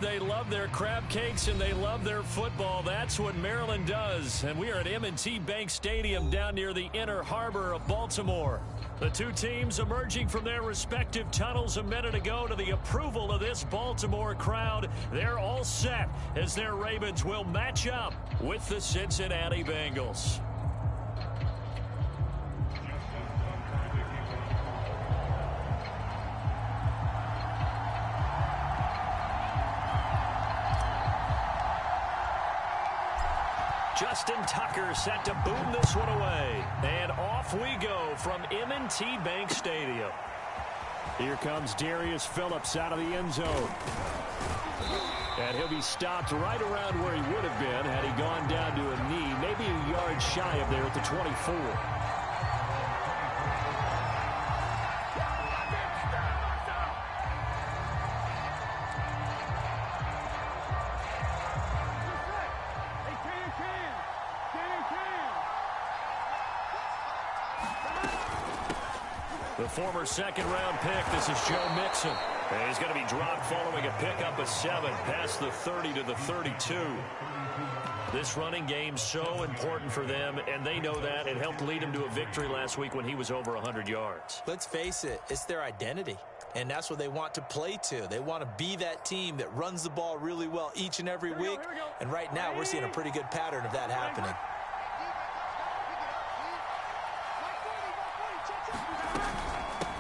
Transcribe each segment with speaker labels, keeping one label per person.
Speaker 1: They love their crab cakes and they love their football. That's what Maryland does. And we are at M&T Bank Stadium down near the Inner Harbor of Baltimore. The two teams emerging from their respective tunnels a minute ago to the approval of this Baltimore crowd. They're all set as their Ravens will match up with the Cincinnati Bengals. Justin Tucker set to boom this one away. And off we go from M&T Bank Stadium. Here comes Darius Phillips out of the end zone. And he'll be stopped right around where he would have been had he gone down to a knee, maybe a yard shy of there at the 24. The former second-round pick, this is Joe Mixon. And he's going to be dropped following a pickup of 7 past the 30 to the 32. This running game so important for them, and they know that. It helped lead him to a victory last week when he was over 100 yards.
Speaker 2: Let's face it, it's their identity, and that's what they want to play to. They want to be that team that runs the ball really well each and every week, and right now we're seeing a pretty good pattern of that happening.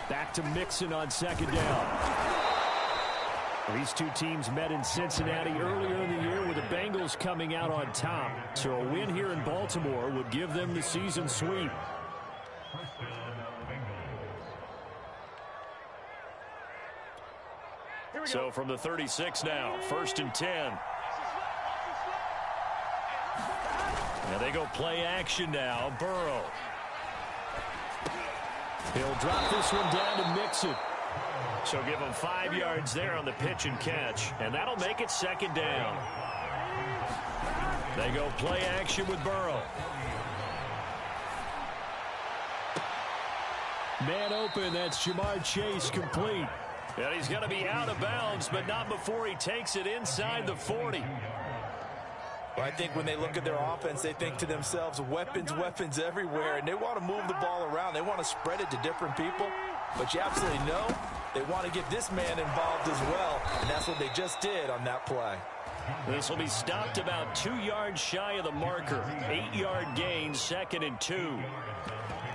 Speaker 1: Back to Mixon on second down. These two teams met in Cincinnati earlier in the year with the Bengals coming out on top. So a win here in Baltimore would give them the season sweep. So from the 36 now, 1st and 10. Now they go play action now. Burrow. He'll drop this one down to Mixon. So give him 5 yards there on the pitch and catch. And that'll make it 2nd down. They go play action with Burrow. Man open, that's Jamar Chase complete. And he's going to be out of bounds, but not before he takes it inside the 40.
Speaker 2: Well, I think when they look at their offense, they think to themselves, weapons, weapons everywhere, and they want to move the ball around. They want to spread it to different people, but you absolutely know they want to get this man involved as well, and that's what they just did on that play.
Speaker 1: This will be stopped about 2 yards shy of the marker. 8-yard gain, 2nd and 2.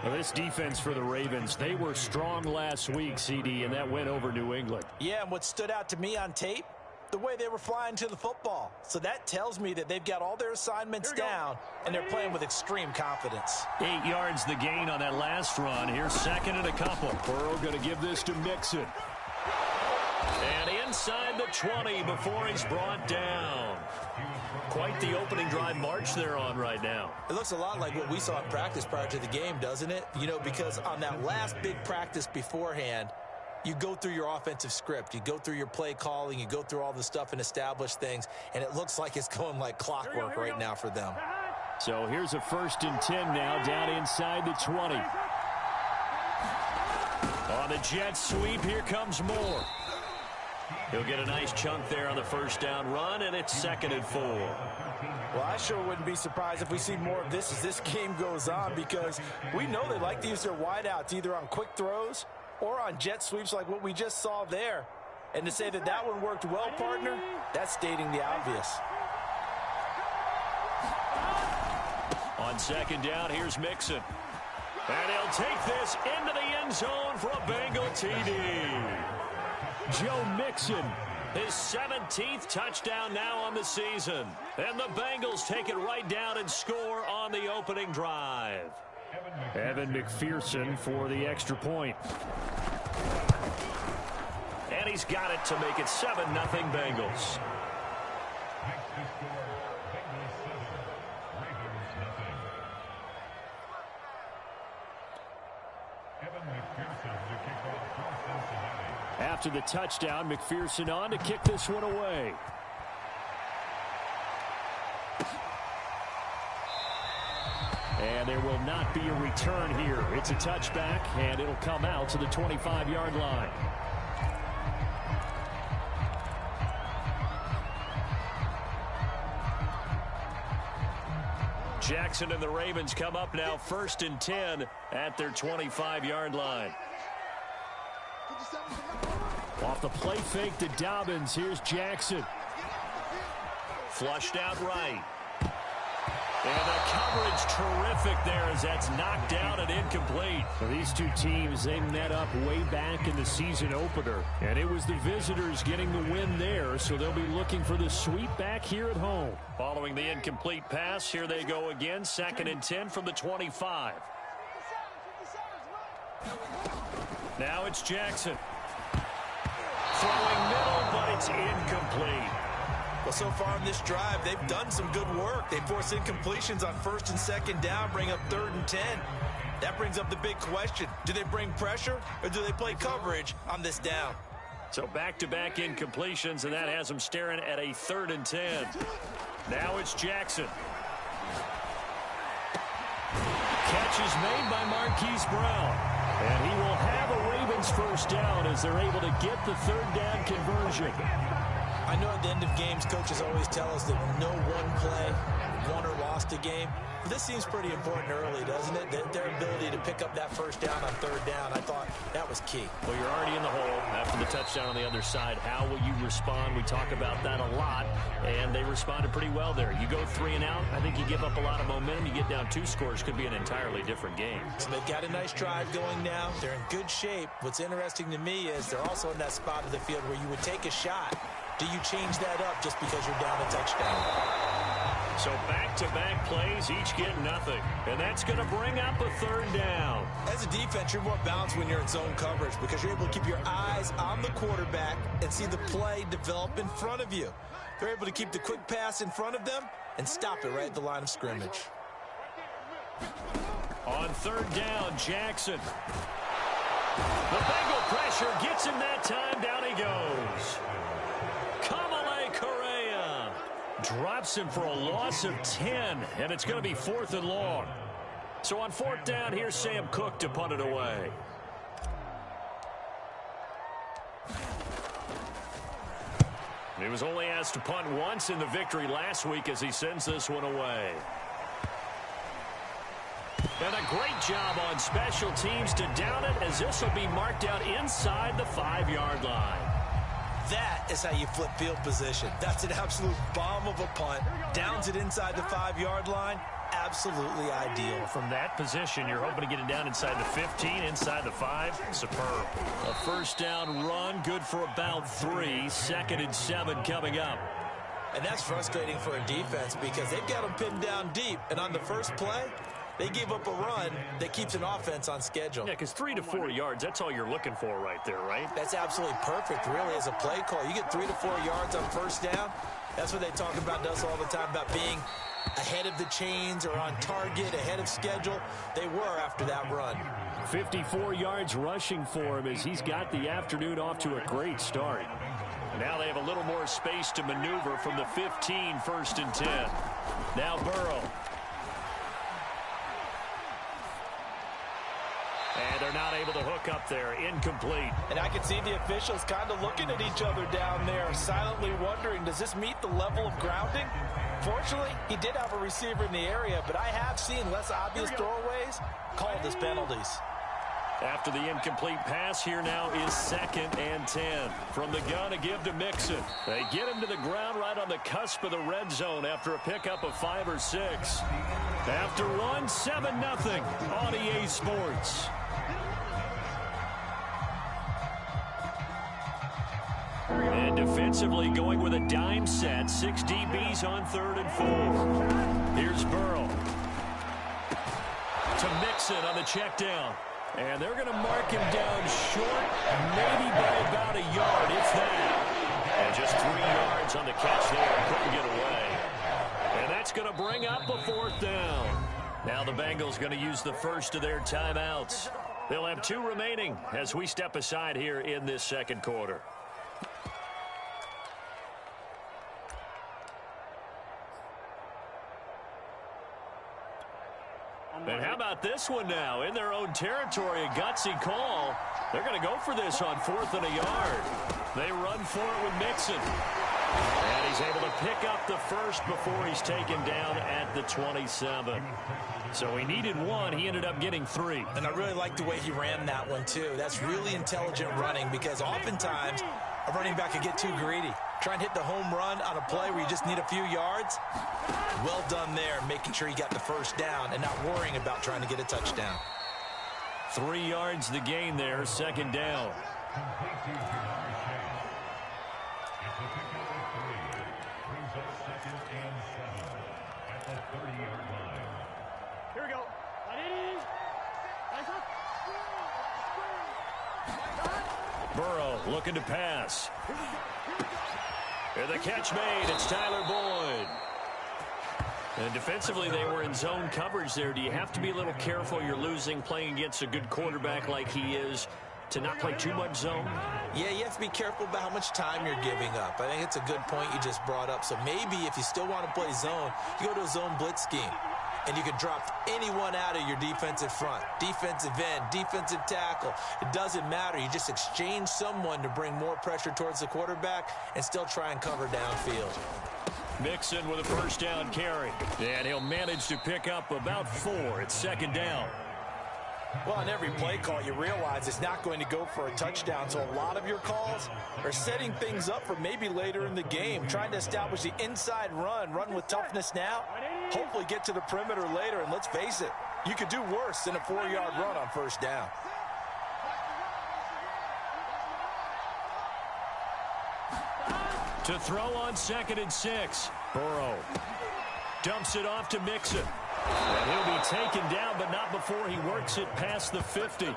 Speaker 1: Well, this defense for the Ravens, they were strong last week, CD, and that went over New England.
Speaker 2: Yeah, and what stood out to me on tape, the way they were flying to the football. So that tells me that they've got all their assignments down, and they're playing with extreme confidence.
Speaker 1: 8 yards the gain on that last run. Here's 2nd and a couple. Burrow going to give this to Mixon. And inside the 20 before he's brought down. Quite the opening drive march they're on right now.
Speaker 2: It looks a lot like what we saw in practice prior to the game, doesn't it? You know, because on that last big practice beforehand, you go through your offensive script. You go through your play calling. You go through all the stuff and establish things. And it looks like it's going like clockwork right now for them.
Speaker 1: So here's a 1st and 10 now down inside the 20. On the jet sweep, here comes Moore. He'll get a nice chunk there on the 1st down run, and it's 2nd and 4.
Speaker 2: Well, I sure wouldn't be surprised if we see more of this as this game goes on, because we know they like to use their wideouts either on quick throws or on jet sweeps like what we just saw there. And to say that that one worked well, partner, that's stating the obvious.
Speaker 1: On 2nd down, here's Mixon. And he'll take this into the end zone for a Bengal TD. Joe Mixon, his 17th touchdown now on the season. And the Bengals take it right down and score on the opening drive. Evan McPherson for the extra point. And he's got it to make it 7-0 Bengals. After the touchdown, McPherson on to kick this one away. And there will not be a return here. It's a touchback, and it'll come out to the 25-yard line. Jackson and the Ravens come up now 1st and 10 at their 25-yard line.
Speaker 3: Off the play fake to Dobbins. Here's Jackson.
Speaker 1: Flushed out right. And the coverage terrific there as that's knocked down and incomplete.
Speaker 3: Well, these two teams, they met up way back in the season opener. And it was the visitors getting the win there, so they'll be looking for the sweep back here at home.
Speaker 1: Following the incomplete pass, here they go again. 2nd and 10 from the 25. Now it's Jackson. Throwing middle, but it's incomplete.
Speaker 2: Well, so far in this drive, they've done some good work. They force incompletions on 1st and 2nd down, bring up 3rd and 10. That brings up the big question. Do they bring pressure or do they play coverage on this down?
Speaker 1: So back-to-back incompletions, and that has them staring at a 3rd and 10. Now it's Jackson. Catch is made by Marquise Brown. And he will have a Ravens first down as they're able to get the 3rd down conversion.
Speaker 2: I know at the end of games, coaches always tell us that no one play won or lost a game. But this seems pretty important early, doesn't it? Their ability to pick up that first down on 3rd down, I thought that was key.
Speaker 1: Well, you're already in the hole after the touchdown on the other side. How will you respond? We talk about that a lot, and they responded pretty well there. You go 3 and out, I think you give up a lot of momentum. You get down 2 scores, could be an entirely different game.
Speaker 2: So they've got a nice drive going now. They're in good shape. What's interesting to me is they're also in that spot of the field where you would take a shot. Do you change that up just because you're down a touchdown?
Speaker 1: So back-to-back plays, each get nothing. And that's going to bring up a 3rd down.
Speaker 2: As a defense, you're more balanced when you're in zone coverage because you're able to keep your eyes on the quarterback and see the play develop in front of you. They're able to keep the quick pass in front of them and stop it right at the line of scrimmage.
Speaker 1: On 3rd down, Jackson. The Bengal pressure gets him that time. Down he goes. Drops him for a loss of 10, and it's going to be 4th and long. So on 4th down, here's Sam Cook to punt it away. He was only asked to punt once in the victory last week as he sends this one away. And a great job on special teams to down it as this will be marked out inside the 5-yard line.
Speaker 2: That is how you flip field position. That's an absolute bomb of a punt. Downs it inside the 5-yard line. Absolutely ideal.
Speaker 1: From that position, you're hoping to get it down inside the 15, inside the 5. Superb. A 1st down run, good for about 3. 2nd and 7 coming up.
Speaker 2: And that's frustrating for a defense because they've got them pinned down deep. And on the first play, they gave up a run that keeps an offense on schedule.
Speaker 1: Yeah, because 3 to 4 yards, that's all you're looking for right there, right?
Speaker 2: That's absolutely perfect, really, as a play call. You get 3 to 4 yards on 1st down. That's what they talk about us all the time, about being ahead of the chains or on target, ahead of schedule. They were after that run.
Speaker 3: 54 yards rushing for him as he's got the afternoon off to a great start.
Speaker 1: Now they have a little more space to maneuver from the 15, 1st and 10. Now Burrow. And they're not able to hook up there. Incomplete.
Speaker 2: And I can see the officials kind of looking at each other down there, silently wondering, does this meet the level of grounding? Fortunately, he did have a receiver in the area, but I have seen less obvious throwaways called as penalties.
Speaker 1: After the incomplete pass, here now is 2nd and 10. From the gun, a give to Mixon. They get him to the ground right on the cusp of the red zone after a pickup of 5 or 6. After one, 7-0 on EA Sports. And defensively going with a dime set. 6 DBs on 3rd and 4. Here's Burrow. To Mixon on the check down. And they're going to mark him down short, maybe by about a yard, if that. And just 3 yards on the catch there. Couldn't get away. And that's going to bring up a 4th down. Now the Bengals going to use the first of their timeouts. They'll have 2 remaining as we step aside here in this 2nd quarter. And how about this one now? In their own territory, a gutsy call. They're going to go for this on 4th and a yard. They run for it with Mixon. And he's able to pick up the first before he's taken down at the 27. So he needed one. He ended up getting 3.
Speaker 2: And I really like the way he ran that one, too. That's really intelligent running because oftentimes a running back can get too greedy. Try and hit the home run on a play where you just need a few yards. Well done there, making sure he got the first down and not worrying about trying to get a touchdown.
Speaker 1: 3 yards the gain there, second down.
Speaker 4: Here we go.
Speaker 1: Burrow looking to pass. And the catch made. It's Tyler Boyd. And defensively, they were in zone coverage there. Do you have to be a little careful? You're losing playing against a good quarterback like he is to not play too much zone?
Speaker 2: Yeah, you have to be careful about how much time you're giving up. I think it's a good point you just brought up. So maybe if you still want to play zone, you go to a zone blitz scheme. And you can drop anyone out of your defensive front, defensive end, defensive tackle. It doesn't matter. You just exchange someone to bring more pressure towards the quarterback and still try and cover downfield.
Speaker 1: Mixon with a first down carry. And he'll manage to pick up about 4. It's second down.
Speaker 2: Well, on every play call, you realize it's not going to go for a touchdown. So a lot of your calls are setting things up for maybe later in the game, trying to establish the inside run with toughness now, hopefully get to the perimeter later. And let's face it, you could do worse than a 4-yard run on first down.
Speaker 1: To throw on 2nd and 6. Burrow dumps it off to Mixon. And he'll be taken down, but not before he works it past the 50.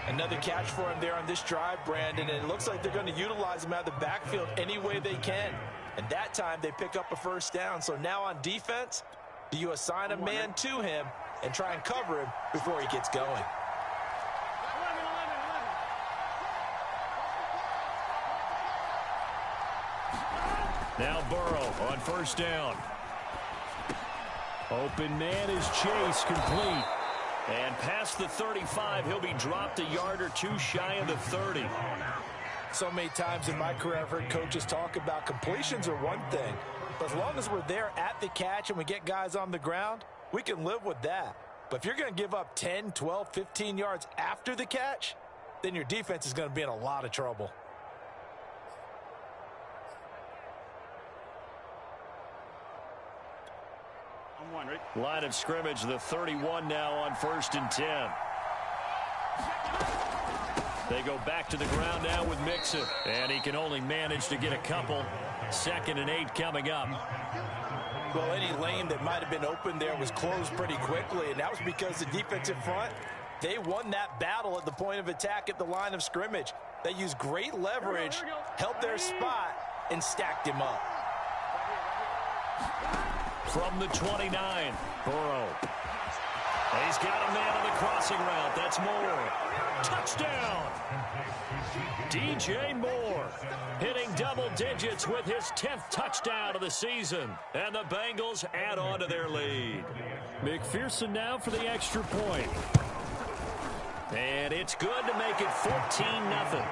Speaker 2: Another catch for him there on this drive, Brandon. And it looks like they're going to utilize him out of the backfield any way they can. And that time they pick up a first down. So now on defense, do you assign a man to him and try and cover him before he gets going?
Speaker 1: Now Burrow on first down. Open man is Chase, complete. And past the 35, he'll be dropped a yard or 2 shy of the 30.
Speaker 2: So many times in my career, I've heard coaches talk about completions are one thing. But as long as we're there at the catch and we get guys on the ground, we can live with that. But if you're going to give up 10, 12, 15 yards after the catch, then your defense is going to be in a lot of trouble.
Speaker 1: Line of scrimmage, the 31 now on 1st and 10. They go back to the ground now with Mixon. And he can only manage to get a couple. 2nd and 8 coming up.
Speaker 2: Well, any lane that might have been open there was closed pretty quickly, and that was because the defensive front, they won that battle at the point of attack at the line of scrimmage. They used great leverage, held their spot, and stacked him up.
Speaker 1: From the 29, Burrow. He's got a man on the crossing route. That's Moore. Touchdown! DJ Moore hitting double digits with his 10th touchdown of the season. And the Bengals add on to their lead.
Speaker 3: McPherson now for the extra point.
Speaker 1: And it's good to make it 14-0.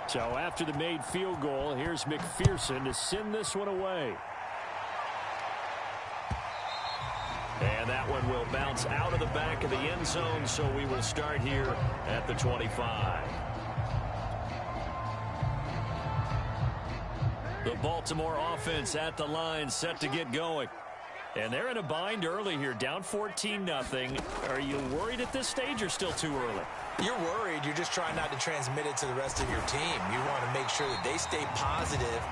Speaker 3: So after the made field goal, here's McPherson to send this one away.
Speaker 1: And that one will bounce out of the back of the end zone, so we will start here at the 25. The Baltimore offense at the line, set to get going. And they're in a bind early here, down 14-0. Are you worried at this stage or still too early?
Speaker 2: You're worried. You're just trying not to transmit it to the rest of your team. You want to make sure that they stay positive.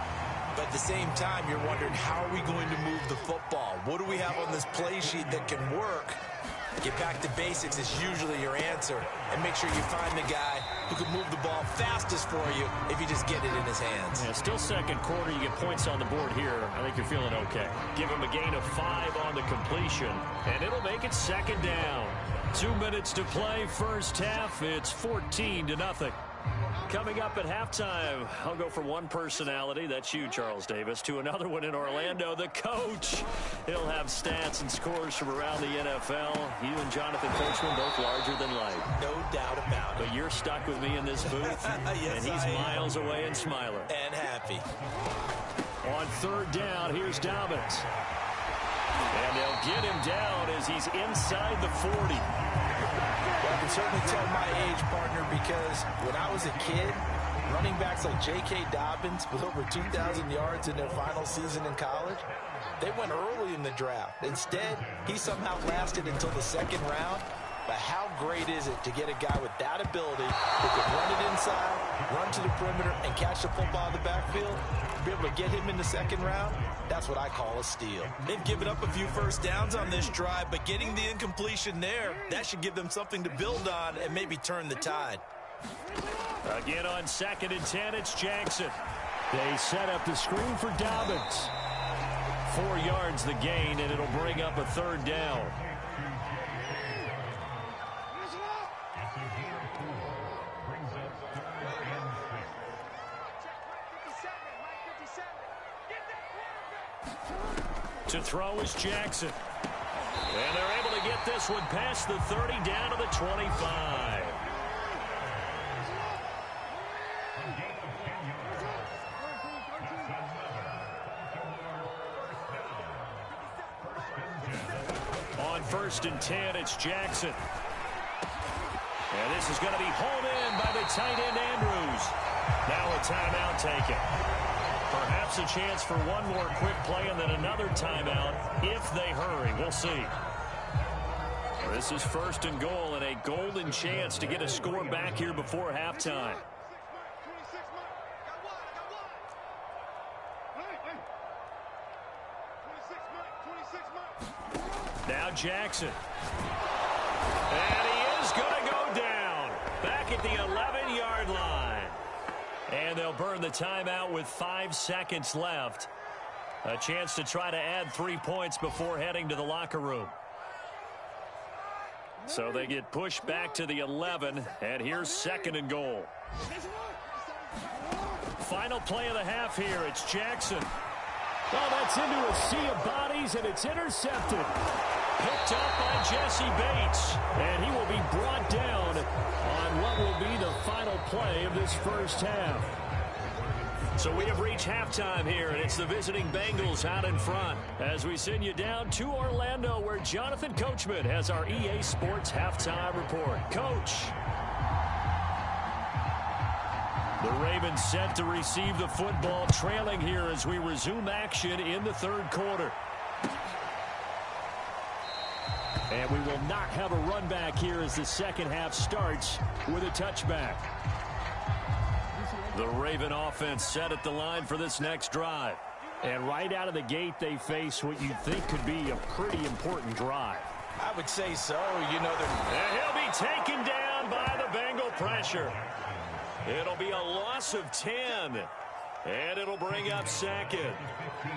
Speaker 2: But at the same time, you're wondering, how are we going to move the football? What do we have on this play sheet that can work? Get back to basics is usually your answer. And make sure you find the guy who can move the ball fastest for you if you just get it in his hands.
Speaker 1: Yeah, still second quarter. You get points on the board here. I think you're feeling okay. Give him a gain of 5 on the completion. And it'll make it second down. 2 minutes to play first half. It's 14-0. Coming up at halftime, I'll go from one personality, that's you, Charles Davis, to another one in Orlando, the coach. He'll have stats and scores from around the NFL. You and Jonathan Coachman both larger than life.
Speaker 2: No doubt about it.
Speaker 1: But you're stuck with me in this booth,
Speaker 2: yes,
Speaker 1: and he's miles away and smiling.
Speaker 2: And happy.
Speaker 3: On third down, here's Dobbins.
Speaker 1: And they'll get him down as he's inside the 40.
Speaker 2: Well, I can certainly tell my age, partner, because when I was a kid, running backs like J.K. Dobbins with over 2,000 yards in their final season in college, they went early in the draft. Instead, he somehow lasted until the second round. But how great is it to get a guy with that ability who can run it inside, run to the perimeter, and catch the football in the backfield? Be able to get him in the second round? That's what I call a steal. They've given up a few first downs on this drive, but getting the incompletion there, that should give them something to build on and maybe turn the tide.
Speaker 1: Again on 2nd and 10, it's Jackson.
Speaker 3: They set up the screen for Dobbins.
Speaker 1: 4 yards the gain, and it'll bring up a third down. To throw is Jackson. And they're able to get this one past the 30 down to the 25. On 1st and 10, it's Jackson. And this is going to be hauled in by the tight end Andrews. Now a timeout taken. Perhaps a chance for one more quick play and then another timeout if they hurry. We'll see. This is 1st and goal and a golden chance to get a score back here before halftime. Now Jackson. And he is going to go down. Back at the 11-yard line. And they'll burn the timeout with 5 seconds left. A chance to try to add 3 points before heading to the locker room. So they get pushed back to the 11, and here's 2nd and goal. Final play of the half here. It's Jackson.
Speaker 3: Oh, that's into a sea of bodies, and it's intercepted.
Speaker 1: Picked up by Jesse Bates.
Speaker 3: And he will be brought down on what will be the final play of this first half.
Speaker 1: So we have reached halftime here, and it's the visiting Bengals out in front as we send you down to Orlando, where Jonathan Coachman has our EA Sports halftime report. Coach. The Ravens set to receive the football, trailing here as we resume action in the 3rd quarter.
Speaker 3: And we will not have a run back here as the second half starts with a touchback.
Speaker 1: The Raven offense set at the line for this next drive.
Speaker 3: And right out of the gate, they face what you'd think could be a pretty important drive.
Speaker 2: I would say so. You know,
Speaker 1: and he'll be taken down by the Bengal pressure. It'll be a loss of 10. And it'll bring up 2nd.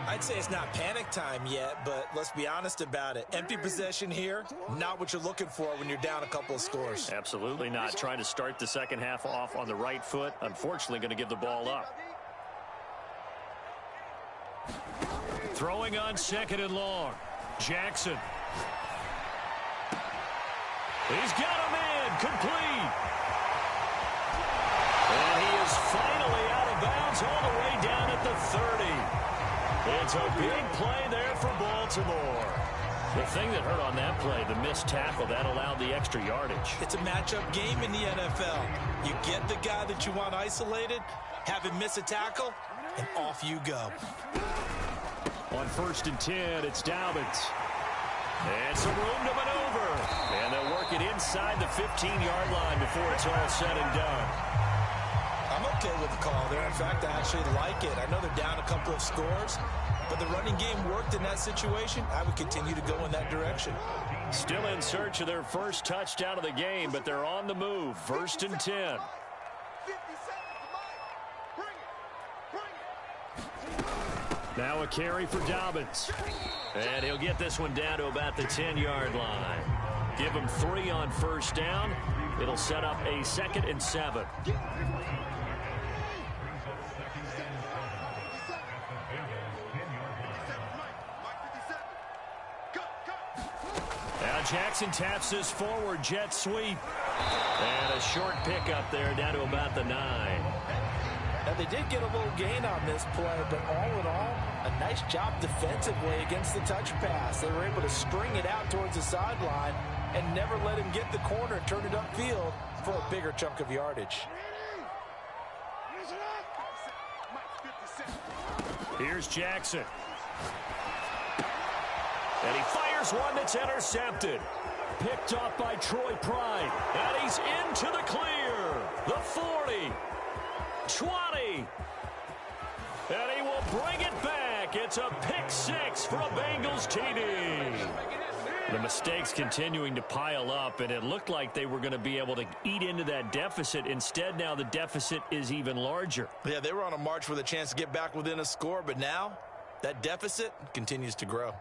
Speaker 2: I'd say it's not panic time yet, but let's be honest about it. Empty possession here, not what you're looking for when you're down a couple of scores.
Speaker 1: Absolutely not. Trying to start the second half off on the right foot. Unfortunately, going to give the ball up. Throwing on 2nd and long. Jackson. He's got him in. Complete. And he is finally out of bounds all the way down at the 30. It's a big play there for Baltimore. The thing that hurt on that play, the missed tackle, that allowed the extra yardage.
Speaker 2: It's a matchup game in the NFL. You get the guy that you want isolated, have him miss a tackle, and off you go.
Speaker 3: On 1st and 10, it's Dobbins.
Speaker 1: And some room to maneuver. And they'll work it inside the 15-yard line before it's all said and done.
Speaker 2: I'm okay with the call there. In fact, I actually like it. I know they're down a couple of scores, but the running game worked in that situation. I would continue to go in that direction.
Speaker 1: Still in search of their first touchdown of the game, but they're on the move. 1st and 10.
Speaker 3: Now a carry for Dobbins.
Speaker 1: And he'll get this one down to about the 10-yard line. Give him 3 on first down. It'll set up a 2nd and 7. Now Jackson taps this forward jet sweep. And a short pickup there down to about the 9.
Speaker 2: Now, they did get a little gain on this play, but all in all, a nice job defensively against the touch pass. They were able to string it out towards the sideline and never let him get the corner and turn it upfield for a bigger chunk of yardage.
Speaker 1: Here's Jackson. And he fires one that's intercepted.
Speaker 3: Picked off by Troy Pride.
Speaker 1: And he's into the clear. The 40. 20. And he will bring it back. It's a pick 6 for a Bengals TD. The mistakes continuing to pile up, and it looked like they were going to be able to eat into that deficit. Instead, now the deficit is even larger.
Speaker 2: Yeah, they were on a march with a chance to get back within a score, but now that deficit continues to grow.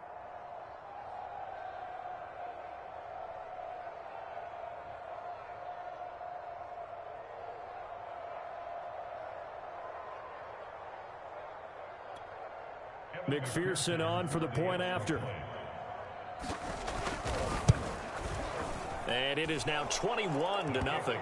Speaker 3: McPherson on for the point after.
Speaker 1: And it is now 21-0.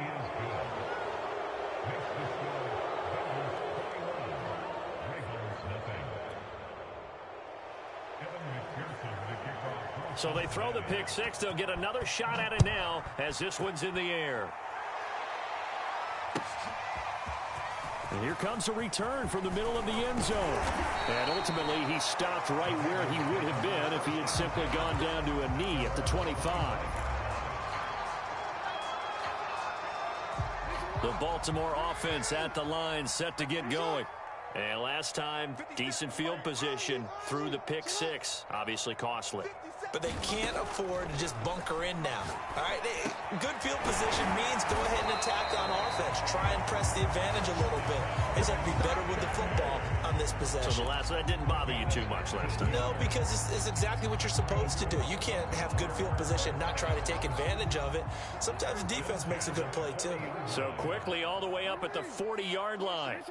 Speaker 1: So they throw the pick 6. They'll get another shot at it now as this one's in the air.
Speaker 3: And here comes a return from the middle of the end zone. And ultimately, he stopped right where he would have been if he had simply gone down to a knee at the 25.
Speaker 1: The Baltimore offense at the line, set to get going. And last time, decent field position through the pick 6. Obviously costly.
Speaker 2: But they can't afford to just bunker in now. All right, good field position means go ahead and attack on offense. Try and press the advantage a little bit. They just have to be better with the football on this possession.
Speaker 1: So that didn't bother you too much last time?
Speaker 2: No, because it's exactly what you're supposed to do. You can't have good field position, not try to take advantage of it. Sometimes the defense makes a good play, too.
Speaker 1: So quickly all the way up at the 40-yard line.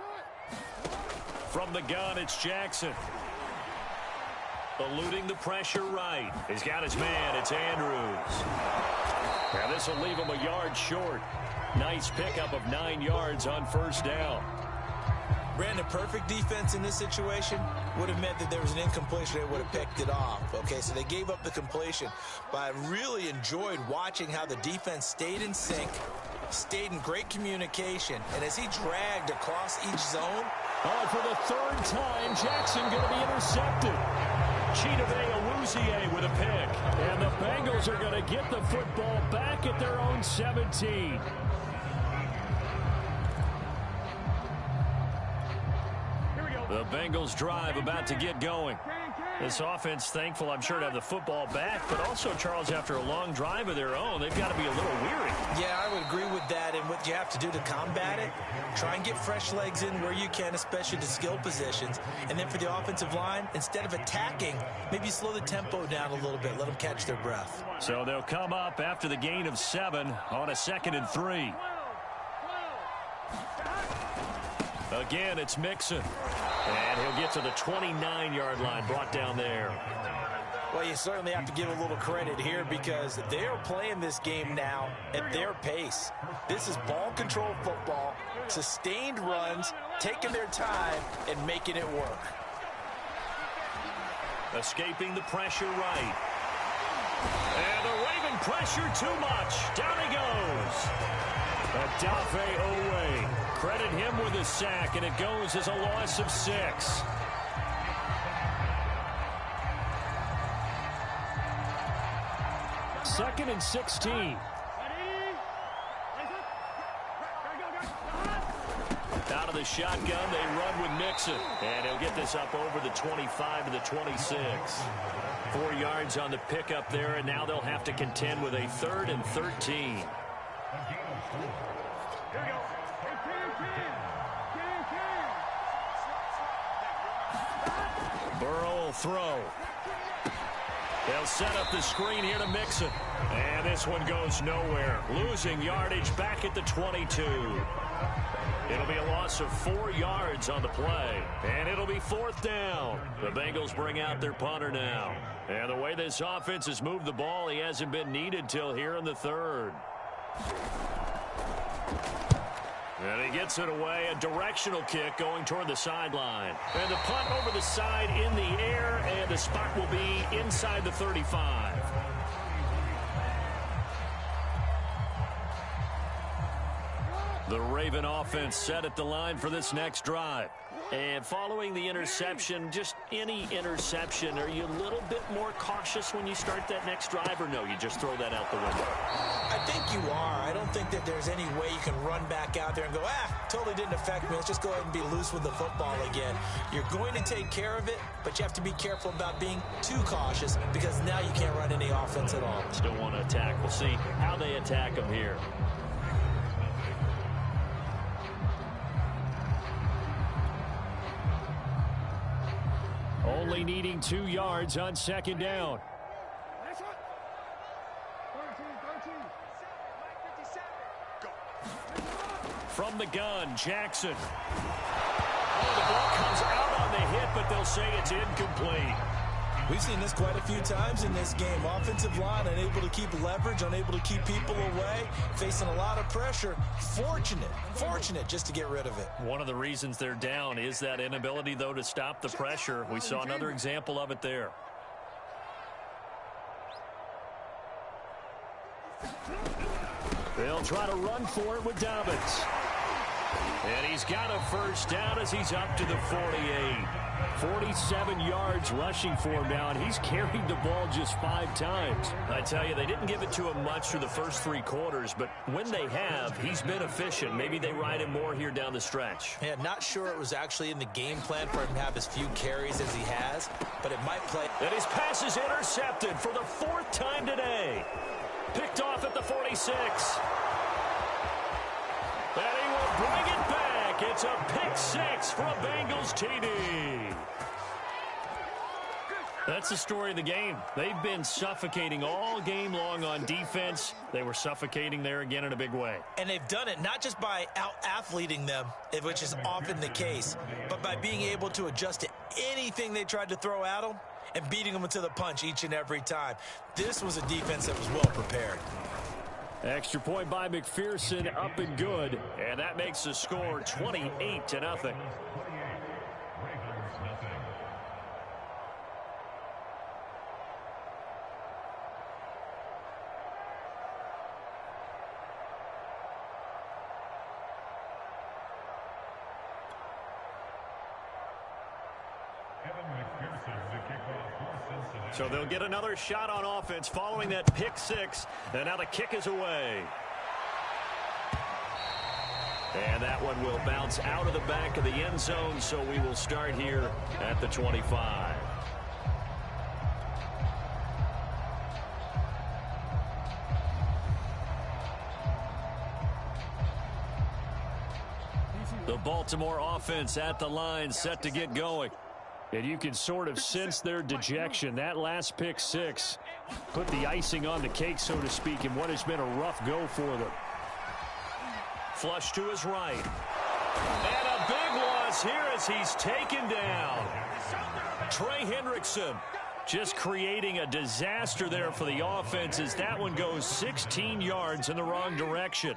Speaker 1: From the gun, it's Jackson. Eluding the pressure right. He's got his man. It's Andrews. Now this will leave him a yard short. Nice pickup of 9 yards on first down.
Speaker 2: Brandon, perfect defense in this situation would have meant that there was an incompletion. They would have picked it off. Okay, so they gave up the completion. But I really enjoyed watching how the defense stayed in sync, stayed in great communication, and as he dragged across each zone.
Speaker 3: Oh, for the 3rd time, Jackson going to be intercepted.
Speaker 1: Chidobe Awuzie with a pick.
Speaker 3: And the Bengals are going to get the football back at their own 17.
Speaker 1: The Bengals drive about to get going. This offense thankful, I'm sure, to have the football back, but also, Charles, after a long drive of their own, they've got to be a little weary.
Speaker 2: Yeah, I would agree with that, and what you have to do to combat it, try and get fresh legs in where you can, especially to skill positions. And then for the offensive line, instead of attacking, maybe slow the tempo down a little bit, let them catch their breath.
Speaker 1: So they'll come up after the gain of 7 on a 2nd and 3. Again, it's Mixon. And he'll get to the 29-yard line, brought down there.
Speaker 2: Well, you certainly have to give a little credit here because they are playing this game now at their pace. This is ball control football, sustained runs, taking their time, and making it work.
Speaker 1: Escaping the pressure right. And the Raven pressure too much. Down he goes. Odafe Owe. Credit him with a sack, and it goes as a loss of 6.
Speaker 3: Second and 16.
Speaker 1: Out of the shotgun, they run with Mixon. And he'll get this up over the 25 to the 26. 4 yards on the pickup there, and now they'll have to contend with a 3rd and 13. Burrow will throw. They'll set up the screen here to Mixon. And this one goes nowhere. Losing yardage back at the 22. It'll be a loss of 4 yards on the play. And it'll be 4th down. The Bengals bring out their punter now. And the way this offense has moved the ball, he hasn't been needed till here in the 3rd. And he gets it away, a directional kick going toward the sideline. And the punt over the side in the air, and the spot will be inside the 35. The Raven offense set at the line for this next drive. And following the interception, just any interception, are you a little bit more cautious when you start that next drive, or no, you just throw that out the window?
Speaker 2: I think you are. I don't think that there's any way you can run back out there and go, totally didn't affect me. Let's just go ahead and be loose with the football again. You're going to take care of it, but you have to be careful about being too cautious because now you can't run any offense at all.
Speaker 1: Still want to attack. We'll see how they attack them here. Only needing 2 yards on 2nd down. From the gun, Jackson. Oh, the ball comes out on the hit, but they'll say it's incomplete.
Speaker 2: We've seen this quite a few times in this game. Offensive line unable to keep leverage, unable to keep people away, facing a lot of pressure. Fortunate just to get rid of it.
Speaker 1: One of the reasons they're down is that inability, though, to stop the pressure. We saw another example of it there. They'll try to run for it with Dobbins. And he's got a 1st down as he's up to the 48. 47 yards rushing for him now, and he's carried the ball just 5 times. I tell you, they didn't give it to him much through the first 3 quarters, but when they have, he's been efficient. Maybe they ride him more here down the stretch.
Speaker 2: Yeah, not sure it was actually in the game plan for him to have as few carries as he has, but it might play.
Speaker 1: And his pass is intercepted for the 4th time today. Picked off at the 46. And he will bring it back. It's a pick 6 for a Bengals TD. That's the story of the game. They've been suffocating all game long on defense. They were suffocating there again in a big way.
Speaker 2: And they've done it not just by out-athleting them, which is often the case, but by being able to adjust to anything they tried to throw at them and beating them to the punch each and every time. This was a defense that was well prepared.
Speaker 1: Extra point by McPherson, up and good. And that makes the score 28-0. So they'll get another shot on offense following that pick 6. And now the kick is away. And that one will bounce out of the back of the end zone. So we will start here at the 25. The Baltimore offense at the line, set to get going. And you can sort of sense their dejection. That last pick 6 put the icing on the cake, so to speak, in what has been a rough go for them. Flush to his right. And a big loss here as he's taken down. Trey Hendrickson just creating a disaster there for the offense as that one goes 16 yards in the wrong direction.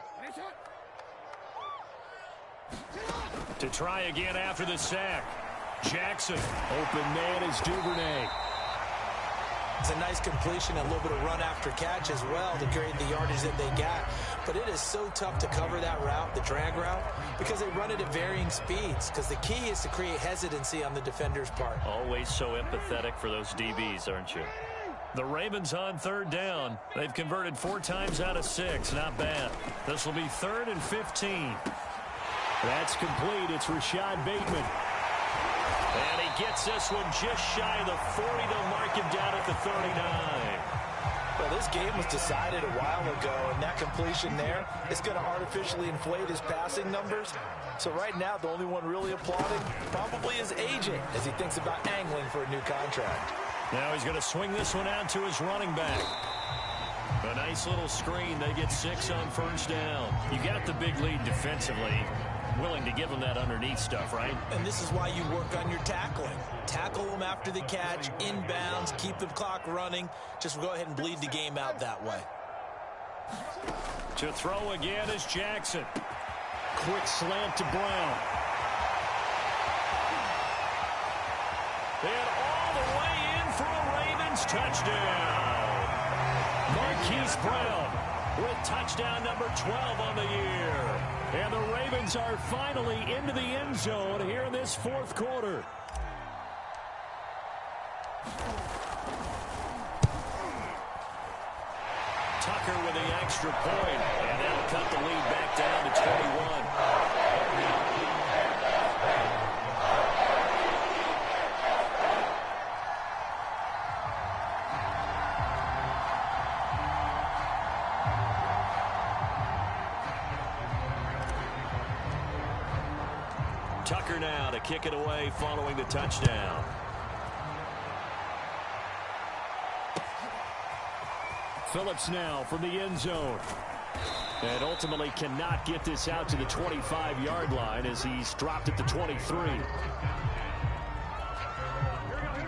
Speaker 1: To try again after the sack. Jackson, open man is Duvernay.
Speaker 2: It's a nice completion, a little bit of run after catch as well to create the yardage that they got. But it is so tough to cover that route, the drag route, because they run it at varying speeds. Because the key is to create hesitancy on the defender's part.
Speaker 1: Always so empathetic for those DBs, aren't you? The Ravens on 3rd down. They've converted 4 times out of 6. Not bad. This will be 3rd and 15. That's complete. It's Rashad Bateman. And he gets this one just shy of the 40. They'll mark him down at the 39.
Speaker 2: Well, this game was decided a while ago, and that completion there is going to artificially inflate his passing numbers. So right now, the only one really applauding probably his agent as he thinks about angling for a new contract.
Speaker 3: Now he's going to swing this one out to his running back. A nice little screen. They get 6 on first down. You got the big lead defensively. Willing to give them that underneath stuff, right?
Speaker 2: And this is why you work on your tackling. Tackle them after the catch, inbounds, keep the clock running. Just go ahead and bleed the game out that way.
Speaker 3: To throw again is Jackson. Quick slant to Brown. And all the way in for a Ravens touchdown. Marquise Brown with touchdown number 12 on the year. And the Ravens are finally into the end zone here in this fourth quarter. Tucker with the extra point, and that'll cut the lead back down to 21. Tucker now to kick it away following the touchdown. Phillips now from the end zone. And ultimately cannot get this out to the 25-yard line as he's dropped at the 23.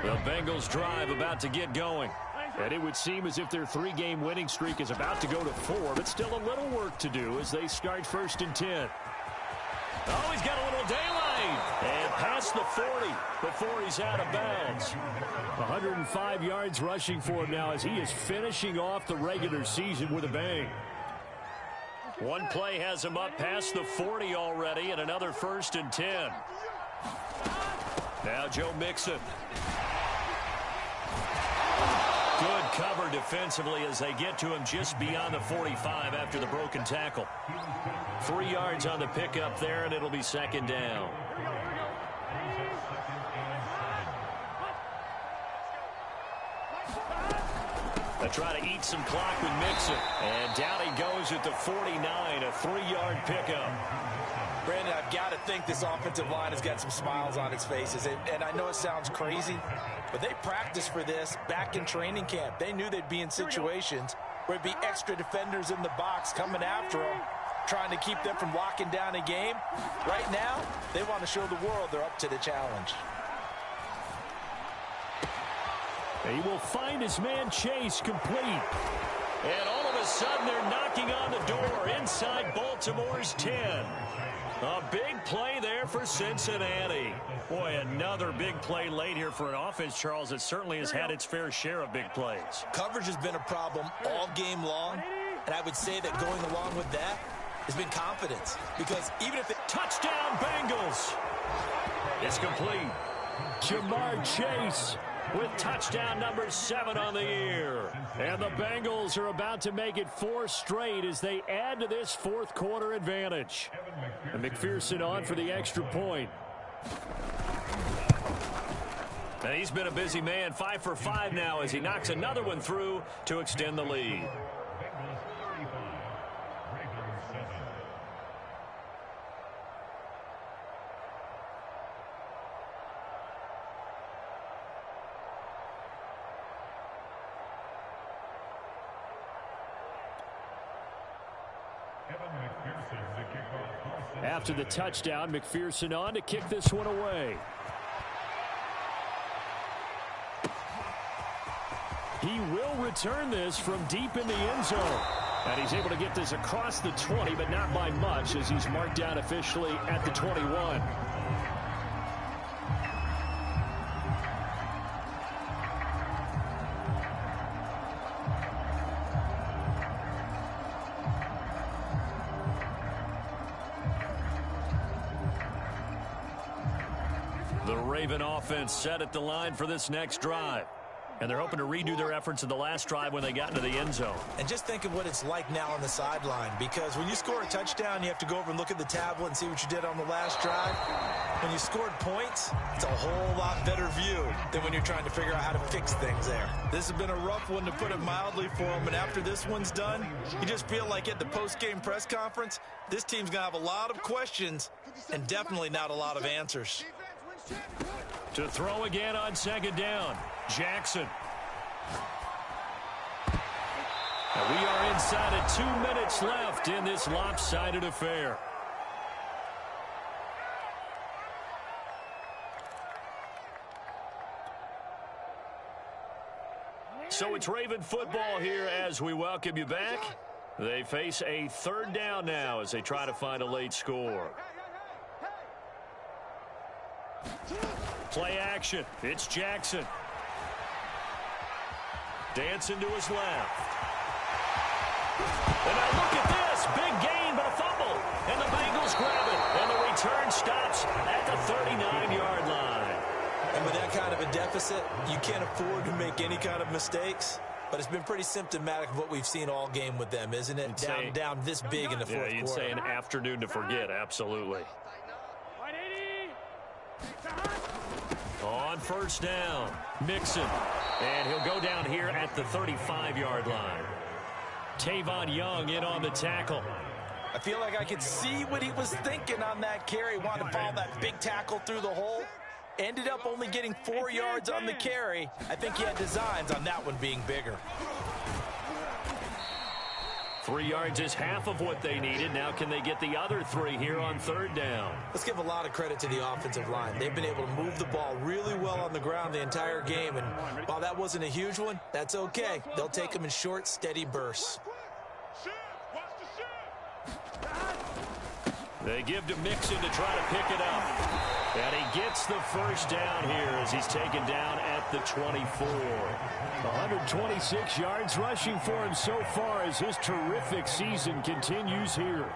Speaker 3: The Bengals drive about to get going. And it would seem as if their 3-game winning streak is about to go to 4, but still a little work to do as they start 1st and 10. Oh, he's got a little daylight. And past the 40 before he's out of bounds. 105 yards rushing for him now as he is finishing off the regular season with a bang. One play has him up past the 40 already, and another 1st and 10. Now Joe Mixon. Good cover defensively as they get to him just beyond the 45 after the broken tackle. 3 yards on the pickup there, and it'll be 2nd down. They try to eat some clock with Mixon. And down he goes at the 49, a 3-yard pickup.
Speaker 2: Brandon, I've got to think this offensive line has got some smiles on its faces. And I know it sounds crazy, but they practiced for this back in training camp. They knew they'd be in situations where there'd be extra defenders in the box coming after them, trying to keep them from locking down a game. Right now, they want to show the world they're up to the challenge.
Speaker 3: He will find his man Chase complete. And all of a sudden, they're knocking on the door inside Baltimore's 10. A big play there for Cincinnati. Boy, another big play late here for an offense, Charles, that certainly has had its fair share of big plays.
Speaker 2: Coverage has been a problem all game long, and I would say that going along with that has been confidence. Because even if it...
Speaker 3: Touchdown, Bengals! It's complete. Jamar Chase with touchdown number 7 on the year. And the Bengals are about to make it 4 straight as they add to this fourth quarter advantage. And McPherson on for the extra point. And he's been a busy man, 5 for 5 now as he knocks another one through to extend the lead. After the touchdown, McPherson on to kick this one away. He will return this from deep in the end zone. And he's able to get this across the 20, but not by much as he's marked down officially at the 21. The Raven offense set at the line for this next drive. And they're hoping to redo their efforts in the last drive when they got into the end zone.
Speaker 2: And just think of what it's like now on the sideline, because when you score a touchdown, you have to go over and look at the tablet and see what you did on the last drive. When you scored points, it's a whole lot better view than when you're trying to figure out how to fix things there. This has been a rough one, to put it mildly, for them. And after this one's done, you just feel like at the post-game press conference, this team's going to have a lot of questions and definitely not a lot of answers.
Speaker 3: To throw again on 2nd down. Jackson. And we are inside of 2 minutes left in this lopsided affair. So it's Raven football here as we welcome you back. They face a third down now as they try to find a late score. Play action. It's Jackson. Dancing to his left. And now look at this. Big gain, but a fumble. And the Bengals grab it. And the return stops at the 39-yard line.
Speaker 2: And with that kind of a deficit, you can't afford to make any kind of mistakes. But it's been pretty symptomatic of what we've seen all game with them, isn't it? Down this big in the fourth quarter.
Speaker 3: You'd say an afternoon to forget, absolutely. On first down, Mixon. And he'll go down here at the 35-yard line. Tavon Young in on the tackle.
Speaker 2: I feel like I could see what he was thinking on that carry. Wanted to follow that big tackle through the hole. Ended up only getting 4 yards on the carry. I think he had designs on that one being bigger.
Speaker 3: 3 yards is half of what they needed. Now can they get the other 3 here on third down?
Speaker 2: Let's give a lot of credit to the offensive line. They've been able to move the ball really well on the ground the entire game. And while that wasn't a huge one, that's okay. They'll take them in short, steady bursts.
Speaker 3: They give to Mixon to try to pick it up. And he gets the first down here as he's taken down at the 24.
Speaker 1: 126 yards rushing for him so far as his terrific season continues here.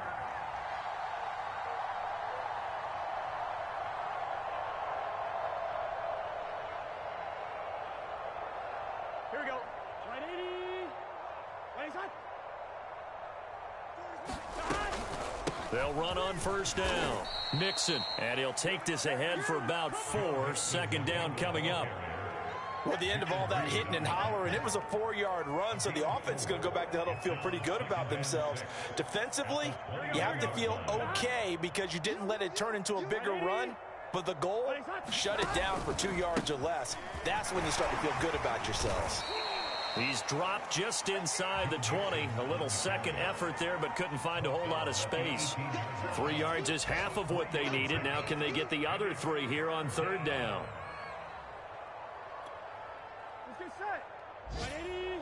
Speaker 4: Here we go. Right 80. Right side.
Speaker 3: They'll run on first down. Mixon, and he'll take this ahead for about 4. Second down coming up.
Speaker 2: Well, at the end of all that hitting and hollering, it was a 4-yard run, so the offense is going to go back to huddle and feel pretty good about themselves. Defensively, you have to feel okay because you didn't let it turn into a bigger run, but the goal, shut it down for 2 yards or less. That's when you start to feel good about yourselves.
Speaker 3: He's dropped just inside the 20. A little second effort there, but couldn't find a whole lot of space. 3 yards is half of what they needed. Now can they get the other 3 here on third down?
Speaker 4: Let's get set. Right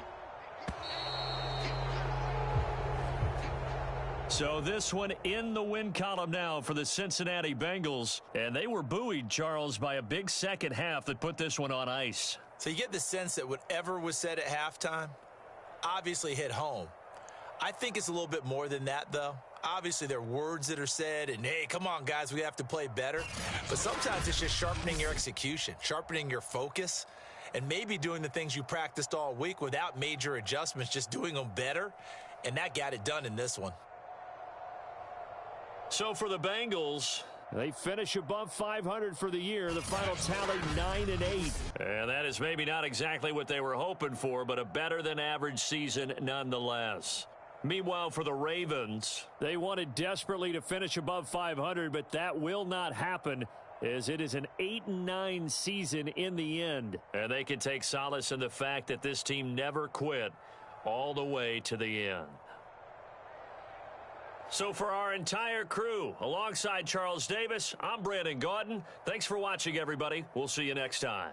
Speaker 4: 80.
Speaker 3: So this one in the win column now for the Cincinnati Bengals. And they were buoyed, Charles, by a big second half that put this one on ice.
Speaker 2: So you get the sense that whatever was said at halftime obviously hit home. I think it's a little bit more than that, though. Obviously, there are words that are said, and, hey, come on, guys, we have to play better. But sometimes it's just sharpening your execution, sharpening your focus, and maybe doing the things you practiced all week without major adjustments, just doing them better. And that got it done in this one.
Speaker 3: So for the Bengals,
Speaker 1: they finish above 500 for the year. The final tally 9-8.
Speaker 3: And that is maybe not exactly what they were hoping for, but a better than average season nonetheless. Meanwhile, for the Ravens,
Speaker 1: they wanted desperately to finish above 500, but that will not happen as it is an 8-9 season in the end.
Speaker 3: And they can take solace in the fact that this team never quit all the way to the end. So for our entire crew, alongside Charles Davis, I'm Brandon Gaudin. Thanks for watching, everybody. We'll see you next time.